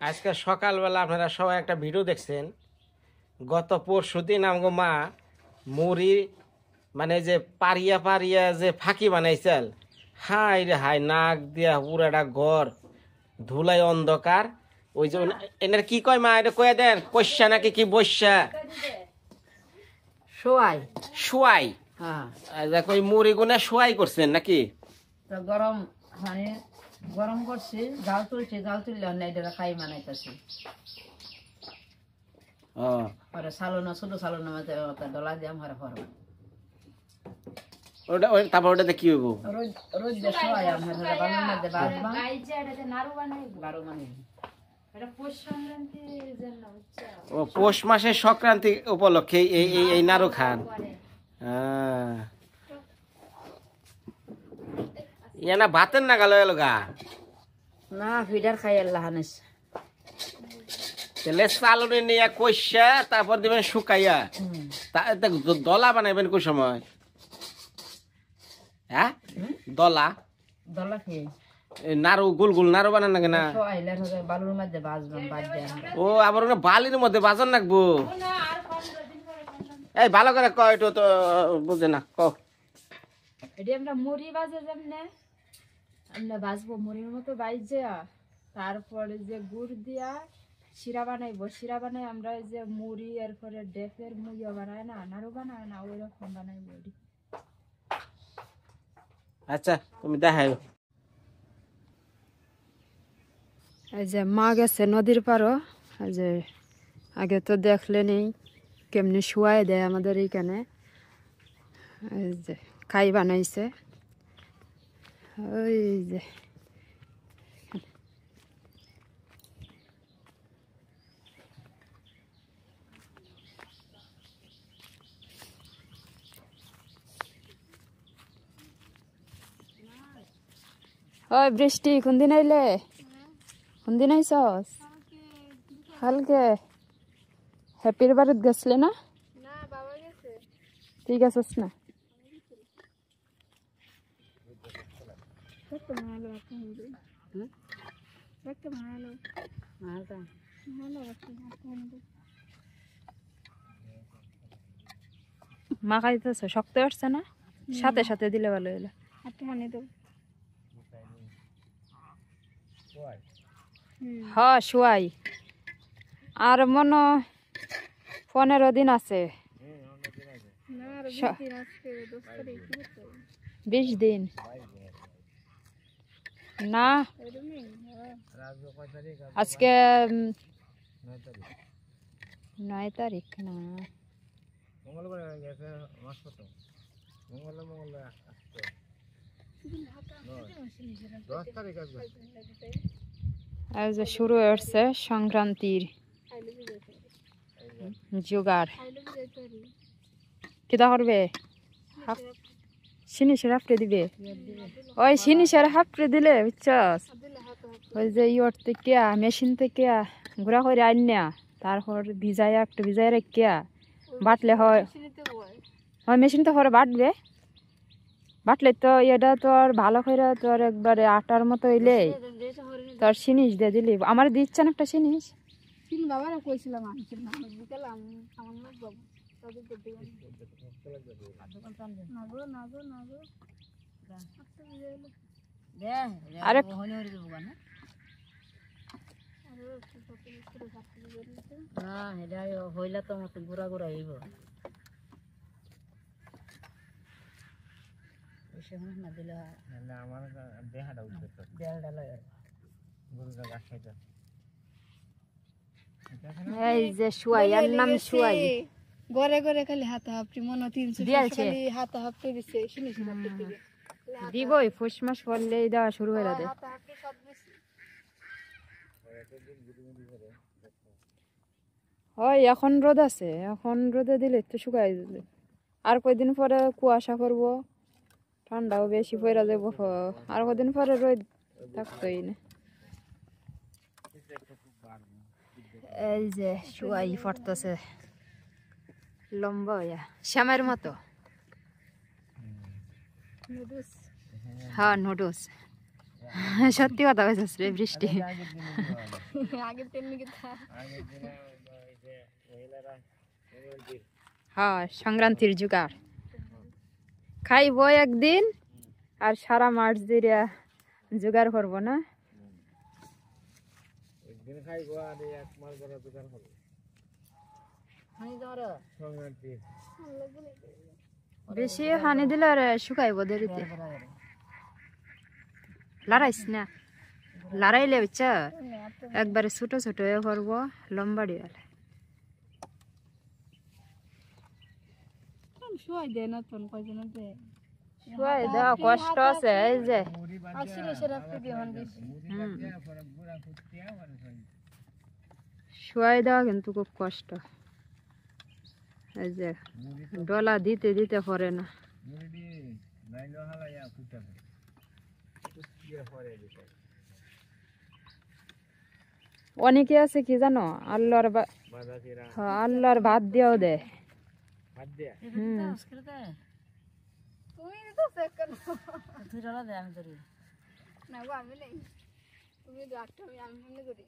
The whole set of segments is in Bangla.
আজকে সকালবেলা আপনারা সবাই একটা ভিডিও দেখছেন। গত পরশুদিন আমগো মা মুড়ি মানে যে পারিয়া পারিয়া যে ফাঁকি বানাইছিল, হাই রে হাই, নাক দিয়া পুরাটা ঘর ধুলাই অন্ধকার। ওই যে এনার কি কয় মা, এটা কয়ে দেন, পয়সা নাকি কি বৈশা শোয়াই শোয়াই? ওই মুড়ি গুনা শোয়াই করছেন নাকি? গরম মানে গরম করছি, জাল তুলছি, জাল তুললে এটা খাই বানাইতেছি। পরে সালোনা ছোট সালোনা মধ্যে ডলা দিয়ে আমার হরবা ওটা তারপর ওটাতে কি হইব? রোজ দিয়ে শোয়াই আমার বালুর মধ্যে বাজবা নাড়ু বানাই। ও পৌষ মাসের সংক্রান্তি উপলক্ষে এই নাড়ু খান। না ভাতের না গেল এলগা না ফিডার খাই আল্লাহ হানিস। তাহলে চালনি নিয়ে কষা তারপর দিবেন শুকাইয়া, দলা বানাইবেন কোন সময়? হ্যাঁ দলা দলা খেয়ে নাড়ু গোল গোল নাড়ু বানান নাকি না? বালুর মধ্যে বাজবাম বাজ। ও আবার বালির মধ্যে বাজার নাকবো? এই ভালো করে কয়, তো তো বুঝে না কও। এটি আমরা মুড়ি বাজে যেমনে আমরা বাজবো মুড়ির মতো বাইজে, তারপরে যে গুড় দিয়া শিরা বানাইবো। শিরা বানাই আমরা যে মুড়ি এরপরে ডেফের মুড়িও বানায় না, নাড়ু বানায় না, ওই রকম বানাইবো। আচ্ছা তুমি দেখাই। এই যে মা গেছে নদীর পাড়ও, এই যে আগে তো দেখলেনই কেমনি শুয়াই দেয় আমাদের এইখানে। এই যে খাই বানাইছে, ওই যে ওই বৃষ্টি কোনদিন আইলে? কোনদিন আইসস? কালকে হ্যাপির বাড়িত গেছলে না? ঠিক আছিস না? মা খাইতেছে শক্ত আসছে না, সাথে সাথে দিলে ভালো হইলো। হ্যাঁ শুয়াই আর মনে 15 দিন আছে, 20 দিন না। আজকে 9 তারিখ না, আজ শুরু হচ্ছে সংক্রান্তির জোগাড়। কিতা করবে? সিনিসের হাফটে দিবে, ওই সিনিসের হাফটে দিলে বুঝছস, ওই যে ইয়র থেকে মেশিন থেকে ঘুরা করে আইনা তারপর ভিজাইয়া একটু ভিজাই রাখিয়া বাটলে হয়। ওই মেশিন তো করে বাটবে, বাটলে তো এটা তোর ভালো করে তোর একবারে আটার মতো হইলে তোর সিনিস দিয়ে দিলি। আমার দিচ্ছে না একটা সিনিস, বাবা কইছিলাম আরে হইলে তো মতো ঘুরা ঘুরা হইব। এই যে শুয়াই, এর নাম শুয়াই। গরে গরে খালি হাতা হাফটি মনে 300 খালি হাতা হাফটি দিছে, শুনিস না? দিবই পৌষ মাস পড়লেই দেওয়া শুরু হয়ে যাবে। ওই এখন রোদ আছে, এখন রোদে দিলে তো শুকাই যাবে। আর কয়দিন পরে কুয়াশা করবো, ঠান্ডাও বেশি পড়ে যাবো, আর কদিন পরে রোদ থাকতোই না। এই যে শুয়াই পড়তেছে লম্বা হইয়া শ্যামের মতো। হ্যাঁ নুডলস সত্যি কথা কইছিস রে বৃষ্টি। আগের তেমনি কথা হ্যাঁ সংক্রান্তির জোগাড় খাইবো একদিন আর সারা মাস ধরে জোগাড় করবো না। একদিন খাইবো আর 1 মাস ধরে দোকান হবে হানি ধর সংক্রান্তি। বেশি হানি দিলে আর শুকাইবো দেরিতে। লড়াইস না, লড়াইলে বুঝছা একবারে ছোট ছোট হয়ে করবো, লম্বা ডিয়ালে শুয়াই দেয় না তোন কয়জন দেয় শুয়াই দেওয়া কষ্ট আছে। এই যে আর সিরিয়াসের রাখতে দিয়ে হন বেশি শুয়াই দেওয়া কিন্তু খুব কষ্ট। এই যে ডলা দিতে দিতে পরে না। অনেকে আছে কি জানো আল্লাহর আল্লাহর ভাত দিয়েও দেয়। তুমি তো চেক করো তুই ডলা দে আমি ধরি না গো আমি নেই তুমি ডাক্তার আমি এমনি করি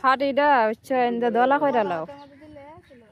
হাটিটা হচ্ছে ইন্দা দলা কইরা লাও। আমাদের দিলে চলো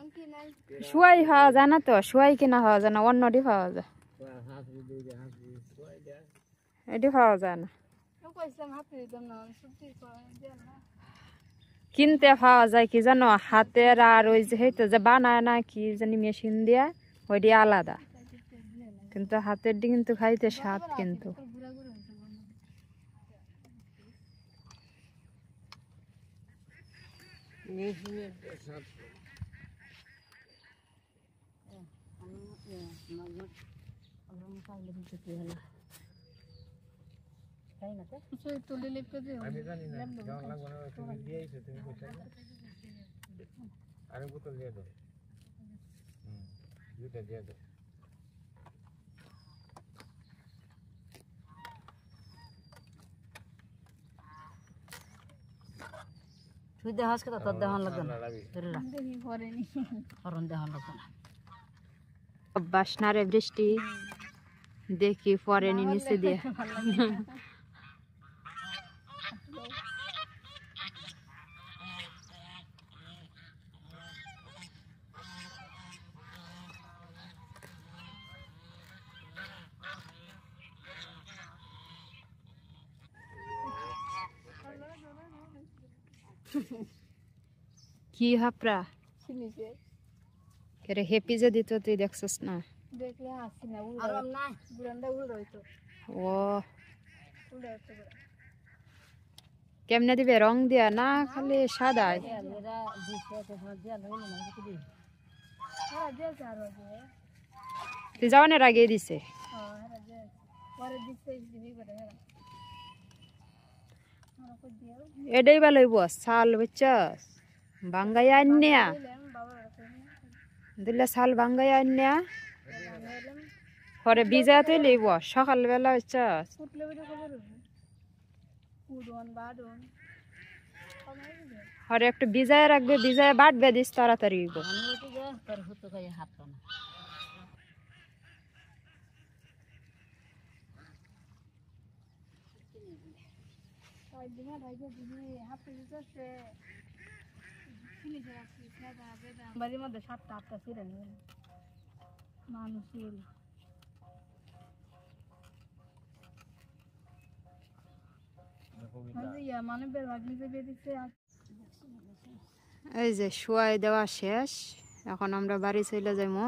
অঙ্কি নাই শুয়াই খাওয়া যায় না তো, শুয়াই কিনা খাওয়া যায় না, অন্যটি খাওয়া যায়, এটি খাওয়া যায় না। আমি কইছিলাম হাতে দিতাম না সত্যি দেন না কিনতে খাওয়া যায় কি জানো হাতের, আর ওই যে হইতো যে বানায় না কি জানি মেশিন দিয়া ওইটি আলাদা, কিন্তু হাতের ডি কিন্তু খাইতে স্বাদ কিন্তু। ঘুরা ঘুরা হইছে বন্ধ তুলে লিখতে দিও আমি জানি না কেমন লাগবে না, তুমি দিয়েছো তুমি কইছো আরে বোতল দিয়ে দাও। দুইটা দিয়ে দাও। তুই দেখাস কথা তোর দেখান লাগবে না ধরে রাখ দেখি করেনি হরণ দেখান লাগবে না। অভ্যাস না রে বৃষ্টি, দেখি পরে নিচে দিয়ে কি হাপরা শুনিছে কেরে হেপি যে দিত তুই দেখছস না? দেখলে হাসি না আর না বুড়ানটা উল্টো হইতো ও উল্টো হইতো কেমনে দিবে, রং দিয়া না খালি সাদাই? এরা দিছে তো দিয়া লইল না কিছু দি হ্যাঁ দিয়েছে আরো দিয়ে তুই যাওয়ানের আগে দিছে। হ্যাঁ হ্যাঁ দিয়েছে পরে দিচ্ছে দিবি করে হ্যাঁ আর কই দিও এটাই ভালো হইব শাল বুঝছস, বাঙ্গাইয়া আন্যা দিলাম বাবার দিলে শাল বাঙ্গাইয়া আন্যা পরে ভিজা তুই লইব সকালবেলা বুঝছস। ফুটলে বেটা খবর হবে উডন বাডন পরে একটু ভিজায় রাখবে, ভিজায় বাটবে দিস তাড়াতাড়ি হইব। আমি হইতে যা তোর হতো খাই হাত না তাই দিনা রাইজে দিবি হাতে দিতেছে শুনিছে রাখছি সাদা বেদা বাড়ির মধ্যে 7টা 8টা ছিঁড়ে নিয়ে মানুষের মানে বের ভাগ নিতে বেরিয়েছে এই যে শুয়াই দেওয়া শেষ, এখন আমরা বাড়ি চলে যাইমু,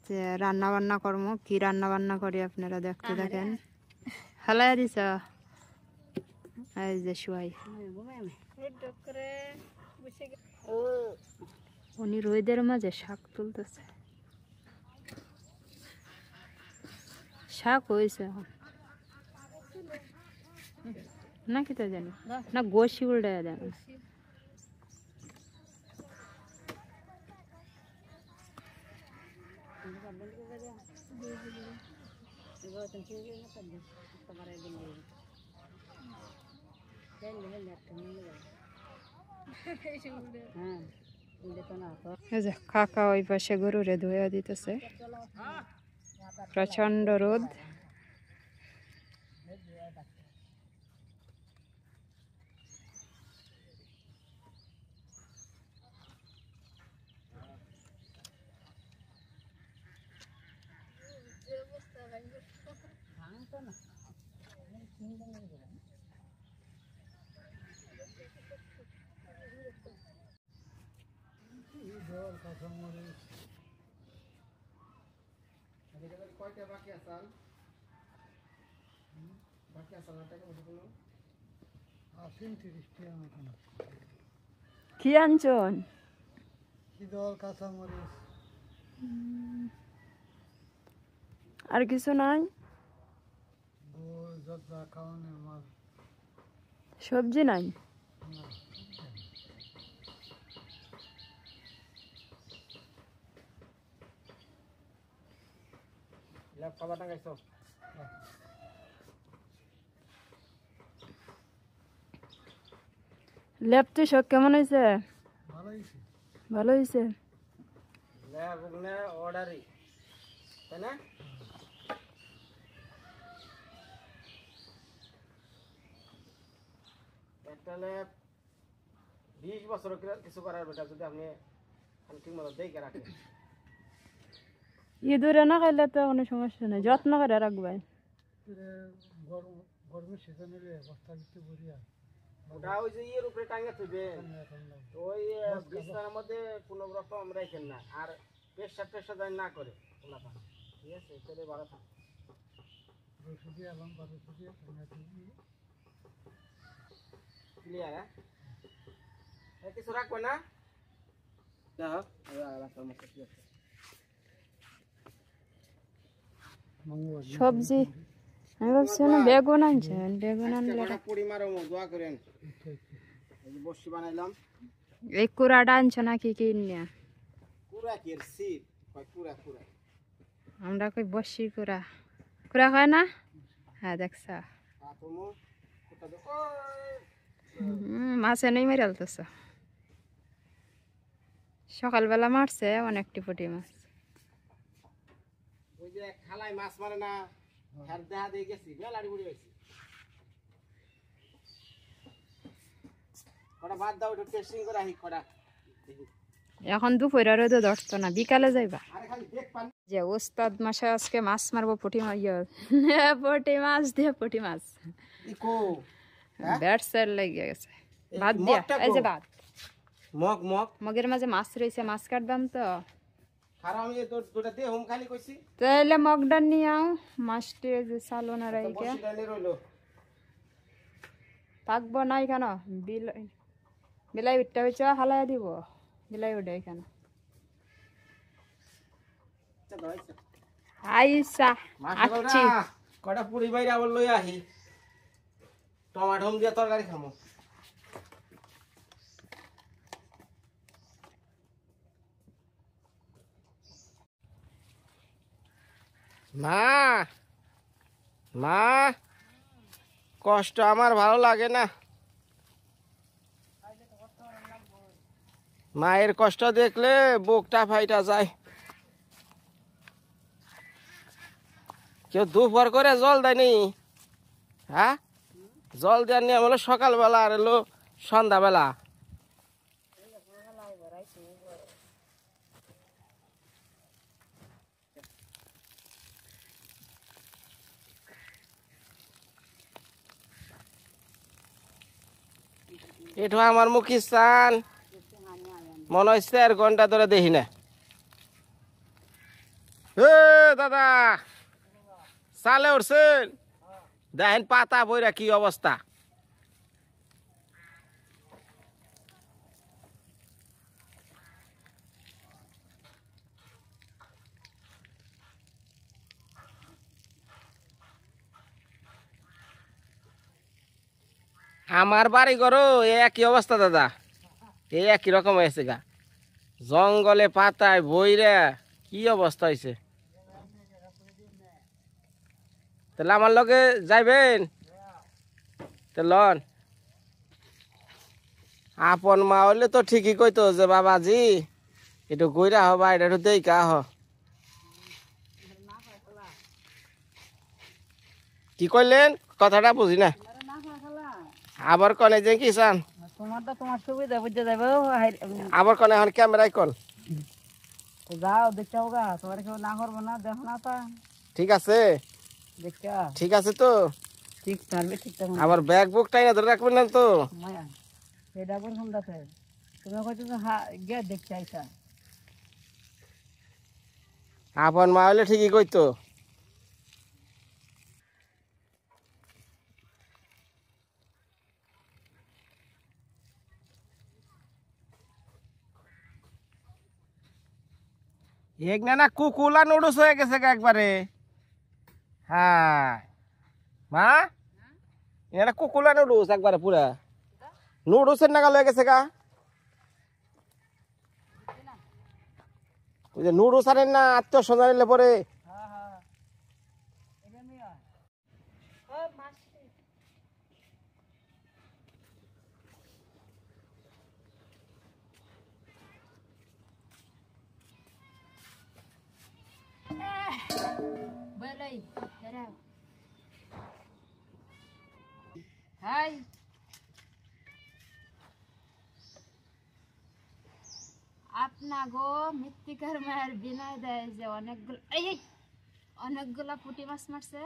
যে রান্না বান্না করবো। কি রান্না বান্না করি আপনারা দেখতে থাকেন। হালাই দিছ এই যে শুয়াই, করে বসে ও উনি রোদের মাঝে শাক তুলতেছে। শাক হয়েছে এখন না কি তো জানি না, গোসি উল্টে দেন। হ্যাঁ এই যে কাকা ওই পাশে গরুরে ধুয়ে দিতেছে, প্রচন্ড রোদ। কি আনছন? আর কিছু নাই? সবজি নাই? লেপটি সব কেমন হয়েছে? ভালো হয়েছে। অর্ডারই তাই না? একটা ল্যাব 20 বছর কিছু করার বেটা যদি আপনি ঠিক মতো দেখে রাখেন। ইঁদুরে না খাইলে তো কোনো সমস্যা নেই, যত্ন করে রাখবেন। ওটা ওই যে ইয়ের উপরে টাঙিয়ে থাকবেন, ওই বিছানার মধ্যে কোনো রকম রাখেন না, আর পেশাব টেশাব না করে ঠিক আছে, তাহলে ভালো থাকে। ক্লিয়ার? হ্যাঁ, কিছু রাখবে না? সবজি আমি ভাবছি না বেগুন আনছেন, বেগুন আনলে দোয়া করেন। বসি বানাইলাম। এই কুড়াটা আনছো নাকি কিনিয়া? পুরা কেরছি, পুরা পুরা আমরা কই বসি কুড়া, কুড়া হয় না? হ্যাঁ দেখছ, মাছ এনেই মেরে আলতেছ। সকালবেলা মারছে অনেকটি পুঁটি মাছ। ওই যে খালাই মাছ মারে না, হার দেখা দিয়ে গেছি, বেলাড়ি বুড়ি হয়েছি। কটা বাদ দাও, একটু টেস্টিং করে আসি কটা। এখন দুপুরে রোদে ধরতো না, বিকালে যাইবা। আরে খালি দেখ পান। যে ওস্তাদ মাসে আজকে মাছ মারবো, পুঁটি মাছ, পুঁটি মাছ দিয়ে পুঁটি মাছ। ইকো ব্যাট সাইড লেগে গেছে। ভাত দিয়া, এই যে ভাত। মগ মগ মগের মাঝে মাছ রয়েছে, মাছ কাটবাম তো। খারাপ আমি দুটা দিয়ে হোম খালি কইছি। তাহলে মগডান নিয়ে আও, মাছটি যে সালোনা রাইকে বসি ডালে রইলো। থাকবো না কেন, বিলাই উঠতে হয়েছে, হালাই দিব, বিলাই উঠে এখানে। আইসা আসছি, কটা পুরি বাইরে আবার লই আহি, টমাটো দিয়ে তরকারি খামো। মা মা, কষ্ট আমার ভালো লাগে না। মায়ের কষ্ট দেখলে বুকটা ফাইটা যায়। কেউ দুপুর করে জল দেয়নি? হ্যাঁ, জল দেওয়ার নিয়ম হলো সকালবেলা আর হলো সন্ধ্যাবেলা। এটা আমার মুখি স্থান, মনে হয় 4 ঘন্টা ধরে দেখি না। দাদা চালে উঠছেন, দেখেন পাতা বইরা কি অবস্থা। আমার বাড়ি ঘরও একই অবস্থা দাদা, এই একই রকম হয়েছে গা, জঙ্গলে পাতায় বইরা কি অবস্থা হয়েছে। তাহলে আমার লগে যাইবেন? লন আপন মা হইলে তো ঠিকই কইতো যে বাবাজি একটু গইরা হবা এটা একটু দেইকা হ। কি কইলেন কথাটা বুঝি না, আবার কনে যে কি চান, তোমার তো তোমার সুবিধা বুঝতে যাবো আবার কনে এখন ক্যামেরায় কন। যাও দেখতে গা, তোমার কেউ না করবো না, দেখো না তা ঠিক আছে, দেখা ঠিক আছে তো, ঠিক থাকবে ঠিক থাকবে। আবার ব্যাগ বুক টাইনা ধরে রাখবেন না তো। মায়া সেটা কোন শুনতেছে, তুমি কইছো গিয়ে দেখতে আইসা। আপন মা হইলে ঠিকই কইতো। এক না কুকুলা নুডলস হয়ে গেছে গা একবারে। হ্যাঁ মা, এটা কুকুলা নুডলস একবারে পুরা নুডলসের নাগাল হয়ে গেছে গা। ওই যে নুডলস আনেন না আত্মীয় স্বজন এলে পরে। বলাই দাঁড়াও। হাই আপনা গো মৃত্তিকার মায়ের বিনয় দেয় যে অনেকগুলো অনেকগুলা পুঁটি মাছ মারছে।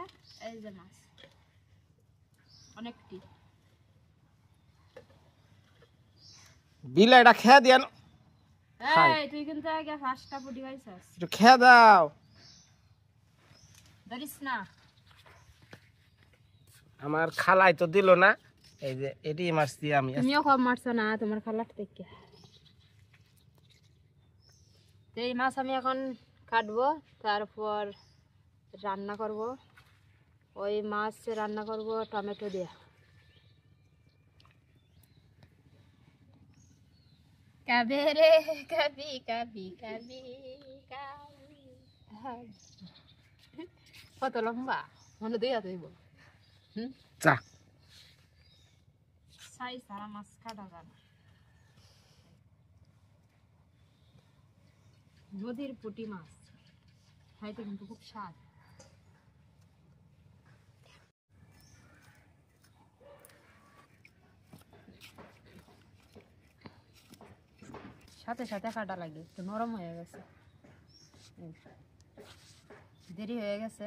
এই যে মাছ অনেকটি। বিলাইটা খেয়ে দিয়ান, এই তুই কিন্তু আগে 5টা পুঁটি পাইছস, একটু খেয়ে দাও। ধরিস না। আমার খালাই তো দিল না, এই যে এটি মাছ দিয়ে আমি তুমিও কম মারছো না তোমার খালার থেকে। তো এই মাছ আমি এখন কাটবো, তারপর রান্না করব। ওই মাছ রান্না করব টমেটো দিয়ে। কবে রে কবি কবি কবি কবি। কত লম্বা, মনে দুই হাত হইব। চা সাই সারা মাছ কাটা যাবে। নদীর পুঁটি মাছ খাইতে কিন্তু খুব স্বাদ। সাথে সাথে কাটা লাগে, একটু নরম হয়ে গেছে, দেরি হয়ে গেছে।